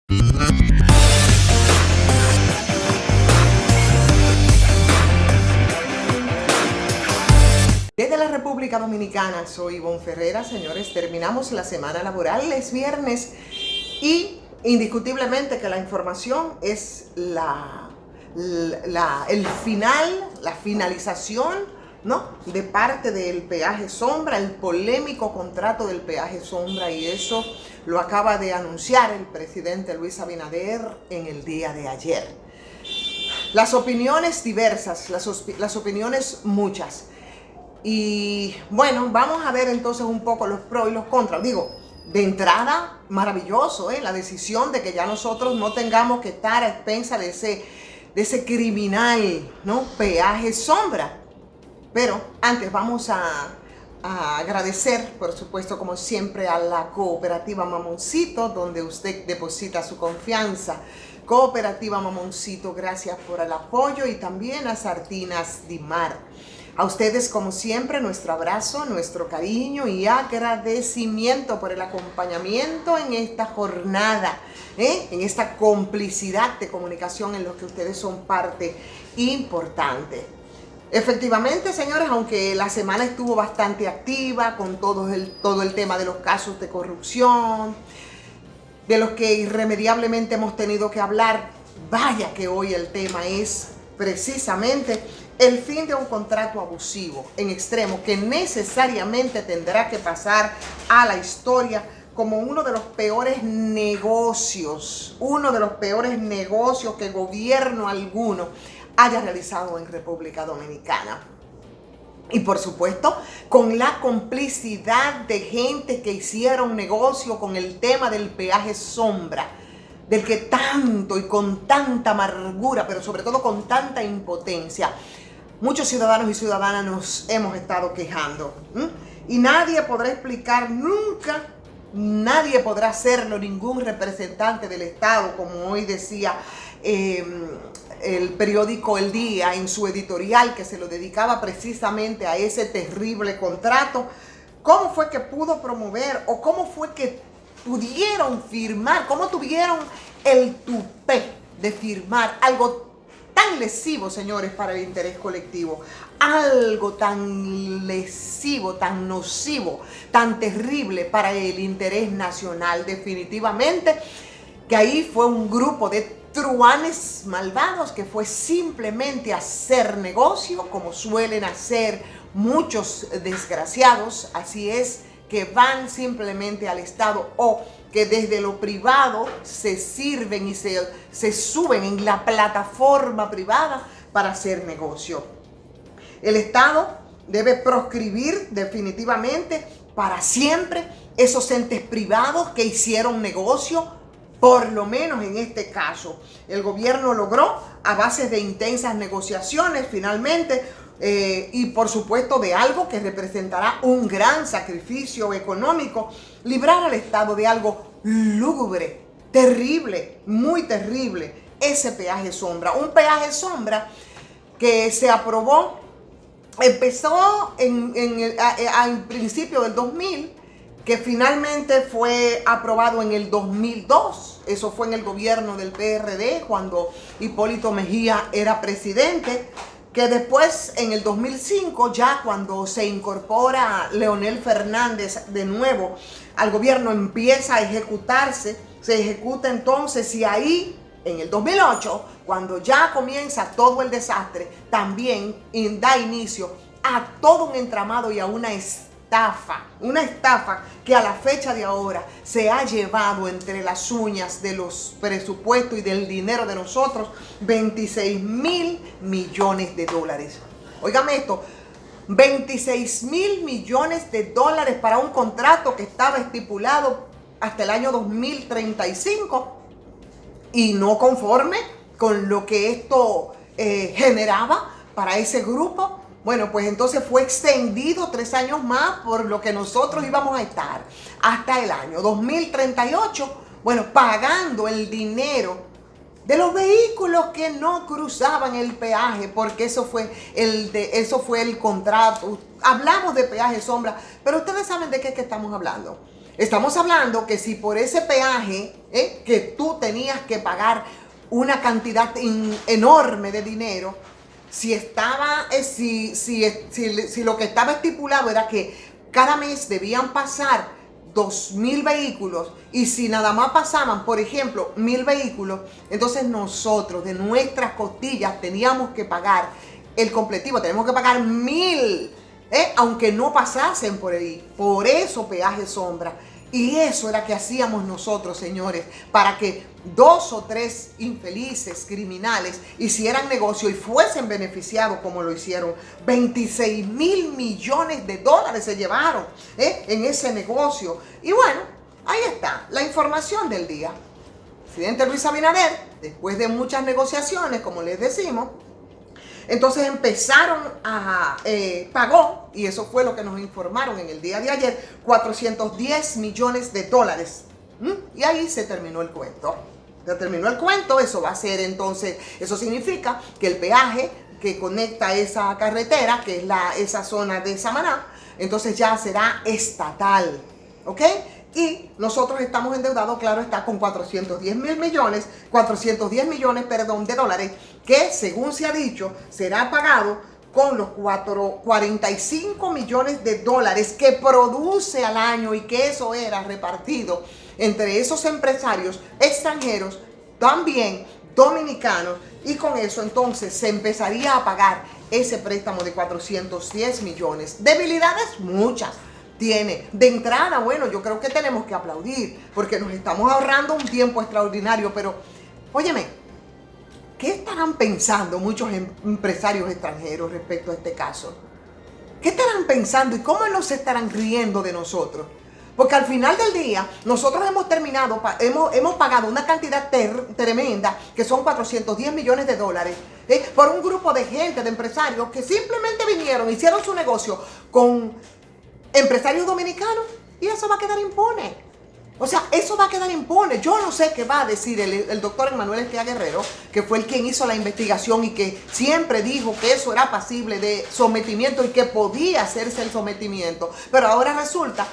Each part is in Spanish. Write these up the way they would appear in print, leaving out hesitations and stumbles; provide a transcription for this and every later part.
Desde la República Dominicana, soy Ivonne Ferreira. Señores, terminamos la semana laboral, es viernes y indiscutiblemente que la información es el final, la finalización, ¿no?, de parte del peaje sombra, el polémico contrato del peaje sombra, y eso lo acaba de anunciar el presidente Luis Abinader en el día de ayer. Las opiniones diversas, las opiniones muchas. Y bueno, vamos a ver entonces un poco los pros y los contras. Digo, de entrada, maravilloso, la decisión de que ya nosotros no tengamos que estar a expensa de ese criminal, ¿no?, peaje sombra. Pero antes vamos a agradecer, por supuesto, como siempre, a la cooperativa Mamoncito, donde usted deposita su confianza. Cooperativa Mamoncito, gracias por el apoyo, y también a Sardinas Dimar. A ustedes, como siempre, nuestro abrazo, nuestro cariño y agradecimiento por el acompañamiento en esta jornada, en esta complicidad de comunicación en lo que ustedes son parte importante. Efectivamente, señores, aunque la semana estuvo bastante activa con todo el tema de los casos de corrupción, de los que irremediablemente hemos tenido que hablar, vaya que hoy el tema es precisamente el fin de un contrato abusivo en extremo que necesariamente tendrá que pasar a la historia como uno de los peores negocios que gobierno alguno haya realizado en República Dominicana. Y por supuesto, con la complicidad de gente que hicieron negocio con el tema del peaje sombra, del que tanto y con tanta amargura, pero sobre todo con tanta impotencia, muchos ciudadanos y ciudadanas nos hemos estado quejando. Y nadie podrá explicar nunca, nadie podrá hacerlo, ningún representante del Estado, como hoy decía el periódico El Día en su editorial, que se lo dedicaba precisamente a ese terrible contrato. ¿Cómo fue que pudo promover, o cómo fue que pudieron firmar, cómo tuvieron el tupé de firmar algo tan lesivo, señores, para el interés colectivo? Algo tan lesivo, tan nocivo, tan terrible para el interés nacional. Definitivamente que ahí fue un grupo de truanes malvados que fue simplemente hacer negocio, como suelen hacer muchos desgraciados. Así es, que van simplemente al Estado, o que desde lo privado se sirven y se suben en la plataforma privada para hacer negocio. El Estado debe proscribir definitivamente para siempre esos entes privados que hicieron negocio. Por lo menos en este caso, el gobierno logró, a base de intensas negociaciones, finalmente, y por supuesto de algo que representará un gran sacrificio económico, librar al Estado de algo lúgubre, terrible, muy terrible, ese peaje sombra. Un peaje sombra que se aprobó, empezó en principio del 2000, que finalmente fue aprobado en el 2002. Eso fue en el gobierno del PRD, cuando Hipólito Mejía era presidente, que después en el 2005, ya cuando se incorpora Leonel Fernández de nuevo al gobierno, empieza a ejecutarse, se ejecuta entonces, y ahí en el 2008, cuando ya comienza todo el desastre, también da inicio a todo un entramado y a una estafa que a la fecha de ahora se ha llevado entre las uñas de los presupuestos y del dinero de nosotros 26.000 millones de dólares. Óigame esto, 26.000 millones de dólares para un contrato que estaba estipulado hasta el año 2035, y no conforme con lo que esto generaba para ese grupo. Bueno, pues entonces fue extendido 3 años más, por lo que nosotros íbamos a estar hasta el año 2038, bueno, pagando el dinero de los vehículos que no cruzaban el peaje, porque eso fue el contrato. Hablamos de peaje sombra, pero ustedes saben de qué es que estamos hablando. Estamos hablando que si por ese peaje que tú tenías que pagar una cantidad enorme de dinero, si lo que estaba estipulado era que cada mes debían pasar 2.000 vehículos, y si nada más pasaban, por ejemplo, 1.000 vehículos, entonces nosotros de nuestras costillas teníamos que pagar el completivo, tenemos que pagar 1.000, aunque no pasasen por ahí. Por eso peaje sombra. Y eso era que hacíamos nosotros, señores, para que 2 o 3 infelices criminales hicieran negocio y fuesen beneficiados como lo hicieron. 26.000 millones de dólares se llevaron en ese negocio. Y bueno, ahí está la información del día. El presidente Luis Abinader, después de muchas negociaciones, como les decimos, entonces empezaron pagó, y eso fue lo que nos informaron en el día de ayer, 410 millones de dólares. Y ahí se terminó el cuento. Se terminó el cuento, eso va a ser entonces, eso significa que el peaje que conecta esa carretera, que es esa zona de Samaná, entonces ya será estatal, ¿ok? Y nosotros estamos endeudados, claro está, con 410 millones de dólares, que según se ha dicho, será pagado con los 45 millones de dólares que produce al año, y que eso era repartido entre esos empresarios extranjeros, también dominicanos, y con eso entonces se empezaría a pagar ese préstamo de 410 millones. Debilidades muchas tiene. De entrada, bueno, yo creo que tenemos que aplaudir porque nos estamos ahorrando un tiempo extraordinario, pero óyeme, ¿qué estarán pensando muchos empresarios extranjeros respecto a este caso? ¿Qué estarán pensando y cómo nos estarán riendo de nosotros? Porque al final del día, nosotros hemos pagado una cantidad tremenda, que son 410 millones de dólares, por un grupo de gente, de empresarios, que simplemente vinieron, hicieron su negocio con empresarios dominicanos, y eso va a quedar impune. O sea, eso va a quedar impune. Yo no sé qué va a decir el doctor Emmanuel Esquia Guerrero, que fue quien hizo la investigación y que siempre dijo que eso era pasible de sometimiento y que podía hacerse el sometimiento. Pero ahora resulta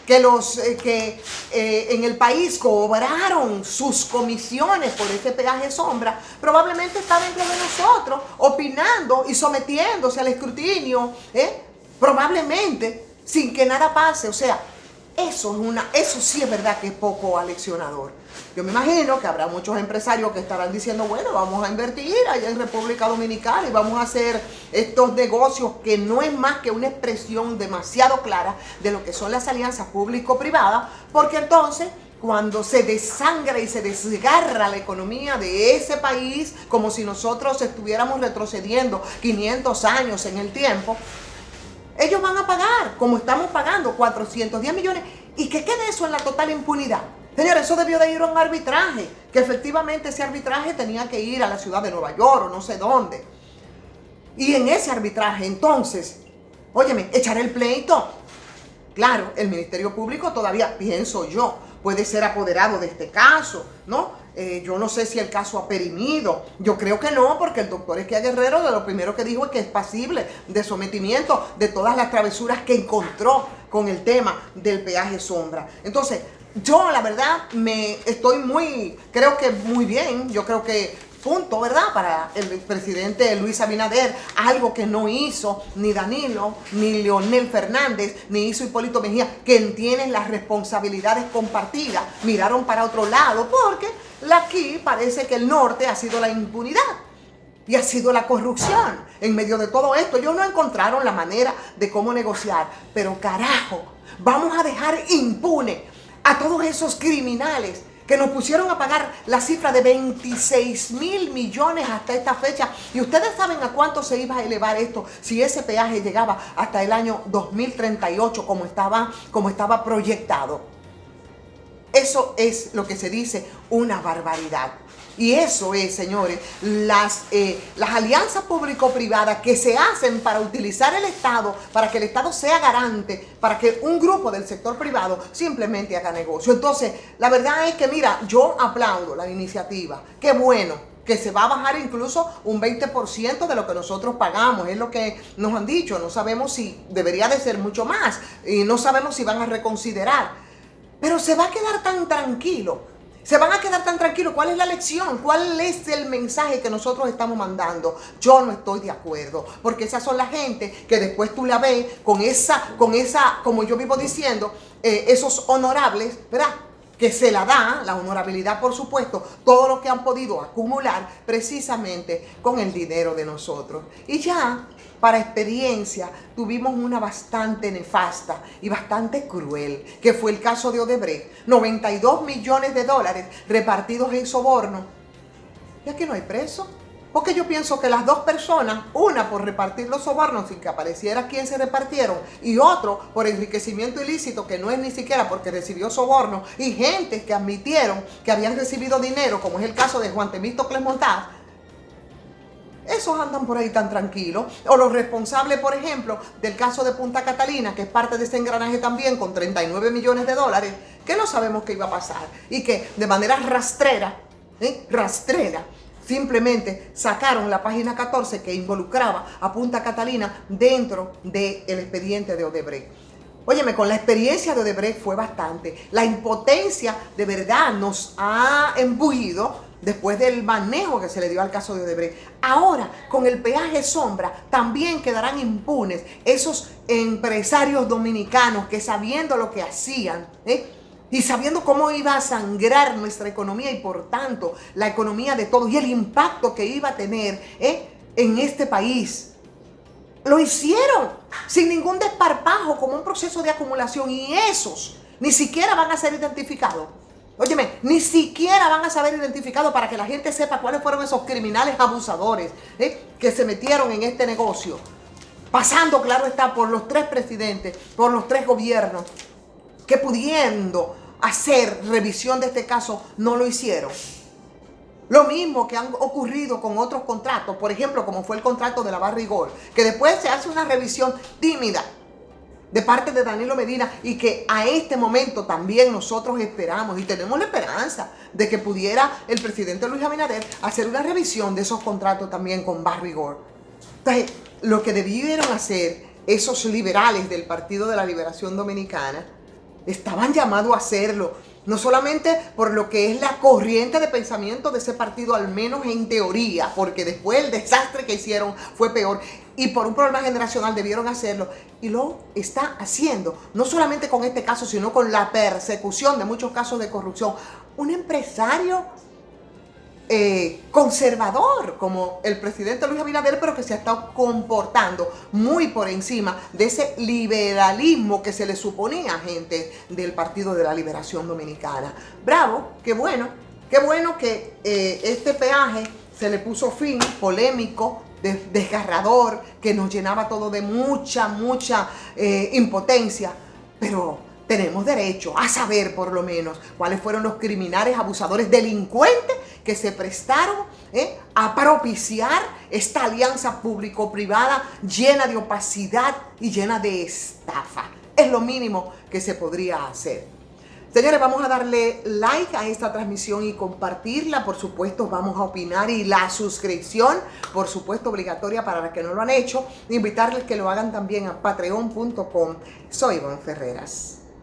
que los que en el país cobraron sus comisiones por ese peaje sombra, probablemente está dentro de nosotros, opinando y sometiéndose al escrutinio, probablemente sin que nada pase. O sea, eso sí es verdad que es poco aleccionador. Yo me imagino que habrá muchos empresarios que estarán diciendo, bueno, vamos a invertir allá en República Dominicana y vamos a hacer estos negocios, que no es más que una expresión demasiado clara de lo que son las alianzas público-privadas, porque entonces cuando se desangra y se desgarra la economía de ese país, como si nosotros estuviéramos retrocediendo 500 años en el tiempo, ellos van a pagar, como estamos pagando, 410 millones, y que quede eso en la total impunidad. Señores, eso debió de ir a un arbitraje, que efectivamente ese arbitraje tenía que ir a la ciudad de Nueva York o no sé dónde. Y en ese arbitraje, entonces, óyeme, echar el pleito. Claro, el Ministerio Público todavía, pienso yo, puede ser apoderado de este caso, ¿no? Yo no sé si el caso ha perimido. Yo creo que no, porque el doctor Esquia Guerrero de lo primero que dijo es que es pasible de sometimiento de todas las travesuras que encontró con el tema del peaje sombra. Entonces, yo la verdad creo que muy bien, yo creo que punto, ¿verdad? Para el presidente Luis Abinader, algo que no hizo ni Danilo, ni Leonel Fernández, ni hizo Hipólito Mejía, que tienen las responsabilidades compartidas, miraron para otro lado, porque aquí parece que el norte ha sido la impunidad y ha sido la corrupción. En medio de todo esto, ellos no encontraron la manera de cómo negociar, pero carajo, vamos a dejar impune a todos esos criminales que nos pusieron a pagar la cifra de 26.000 millones hasta esta fecha. Y ustedes saben a cuánto se iba a elevar esto si ese peaje llegaba hasta el año 2038 como estaba proyectado. Eso es lo que se dice una barbaridad. Y eso es, señores, las alianzas público-privadas que se hacen para utilizar el Estado, para que el Estado sea garante, para que un grupo del sector privado simplemente haga negocio. Entonces, la verdad es que, mira, yo aplaudo la iniciativa. Qué bueno que se va a bajar incluso un 20% de lo que nosotros pagamos, es lo que nos han dicho. No sabemos si debería de ser mucho más y no sabemos si van a reconsiderar, pero se va a quedar tan tranquilo. Se van a quedar tan tranquilos. ¿Cuál es la lección? ¿Cuál es el mensaje que nosotros estamos mandando? Yo no estoy de acuerdo, porque esas son la gente que después tú la ves con esa, como yo vivo diciendo, esos honorables, ¿verdad? Que se la da, la honorabilidad por supuesto, todo lo que han podido acumular precisamente con el dinero de nosotros. Y ya, para experiencia, tuvimos una bastante nefasta y bastante cruel, que fue el caso de Odebrecht. 92 millones de dólares repartidos en soborno. Y aquí no hay preso. Porque yo pienso que las dos personas, una por repartir los sobornos sin que apareciera quién se repartieron, y otro por enriquecimiento ilícito, que no es ni siquiera porque recibió soborno, y gente que admitieron que habían recibido dinero, como es el caso de Juan Temístocles Montaz, esos andan por ahí tan tranquilos. O los responsables, por ejemplo, del caso de Punta Catalina, que es parte de ese engranaje también, con 39 millones de dólares, que no sabemos qué iba a pasar, y que de manera rastrera, simplemente sacaron la página 14 que involucraba a Punta Catalina dentro del expediente de Odebrecht. Óyeme, con la experiencia de Odebrecht fue bastante. La impotencia de verdad nos ha embuido después del manejo que se le dio al caso de Odebrecht. Ahora, con el peaje sombra, también quedarán impunes esos empresarios dominicanos que, sabiendo lo que hacían, y sabiendo cómo iba a sangrar nuestra economía y por tanto la economía de todos y el impacto que iba a tener en este país, lo hicieron sin ningún desparpajo, como un proceso de acumulación, y esos ni siquiera van a ser identificados. Óyeme, ni siquiera van a saber identificados para que la gente sepa cuáles fueron esos criminales abusadores que se metieron en este negocio, pasando, claro está, por los tres presidentes, por los tres gobiernos, que pudiendo hacer revisión de este caso no lo hicieron. Lo mismo que han ocurrido con otros contratos, por ejemplo, como fue el contrato de la Barrigol, que después se hace una revisión tímida de parte de Danilo Medina, y que a este momento también nosotros esperamos y tenemos la esperanza de que pudiera el presidente Luis Abinader hacer una revisión de esos contratos también con Barrigol. Entonces, lo que debieron hacer esos liberales del Partido de la Liberación Dominicana, estaban llamados a hacerlo, no solamente por lo que es la corriente de pensamiento de ese partido, al menos en teoría, porque después el desastre que hicieron fue peor, y por un problema generacional debieron hacerlo, y lo está haciendo, no solamente con este caso, sino con la persecución de muchos casos de corrupción. Un empresario conservador como el presidente Luis Abinader, pero que se ha estado comportando muy por encima de ese liberalismo que se le suponía a gente del Partido de la Liberación Dominicana. Bravo, qué bueno que este peaje se le puso fin, polémico, desgarrador, que nos llenaba todo de mucha impotencia, pero tenemos derecho a saber por lo menos cuáles fueron los criminales, abusadores, delincuentes que se prestaron a propiciar esta alianza público-privada llena de opacidad y llena de estafa. Es lo mínimo que se podría hacer. Señores, vamos a darle like a esta transmisión y compartirla. Por supuesto, vamos a opinar, y la suscripción, por supuesto, obligatoria para los que no lo han hecho. Invitarles que lo hagan también a patreon.com. Soy Ivonne Ferreras.